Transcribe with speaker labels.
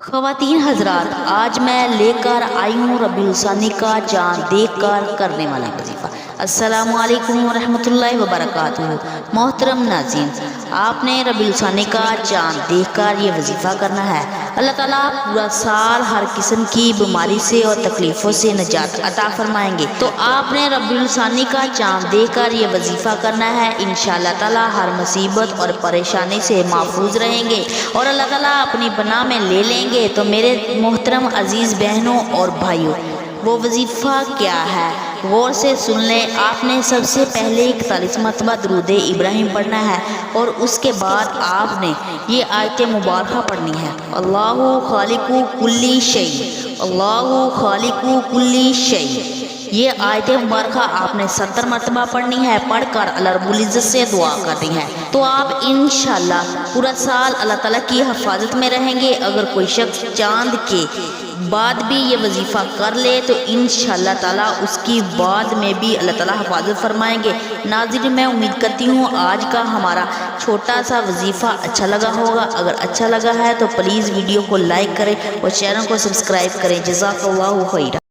Speaker 1: خواتین حضرات، آج میں لے کر آئی ہوں ربیع الثانی کا چاند دیکھ کر کرنے والا وظیفہ۔ السلام علیکم ورحمۃ اللہ وبرکاتہ۔ محترم ناظرین، آپ نے ربیع الثانی کا چاند دیکھ کر یہ وظیفہ کرنا ہے۔ اللہ تعالیٰ پورا سال ہر قسم کی بیماری سے اور تکلیفوں سے نجات عطا فرمائیں گے، تو آپ نے ربیع الثانی کا چاند دیکھ کر یہ وظیفہ کرنا ہے۔ انشاءاللہ تعالیٰ ہر مصیبت اور پریشانی سے محفوظ رہیں گے اور اللہ تعالیٰ اپنی پناہ میں لے لیں گے۔ تو میرے محترم عزیز بہنوں اور بھائیوں، وہ وظیفہ کیا ہے غور سے سن لیں۔ آپ نے سب سے پہلے 41 مرتبہ درود ابراہیم پڑھنا ہے اور اس کے بعد آپ نے یہ آیت مبارکہ پڑھنی ہے: اللہ خالق کل شیء، اللہ خالق کل شیء۔ یہ آیت مبارکہ آپ نے 70 مرتبہ پڑھنی ہے، پڑھ کر اللہ رب العزت سے دعا کرنی ہے، تو آپ انشاءاللہ پورا سال اللہ تعالیٰ کی حفاظت میں رہیں گے۔ اگر کوئی شخص چاند کے بعد بھی یہ وظیفہ کر لے تو انشاءاللہ تعالیٰ اس کی بعد میں بھی اللہ تعالیٰ حفاظت فرمائیں گے۔ ناظرین، میں امید کرتی ہوں آج کا ہمارا چھوٹا سا وظیفہ اچھا لگا ہوگا۔ اگر اچھا لگا ہے تو پلیز ویڈیو کو لائک کریں اور چینل کو سبسکرائب کریں۔ جزاک اللہ خیر۔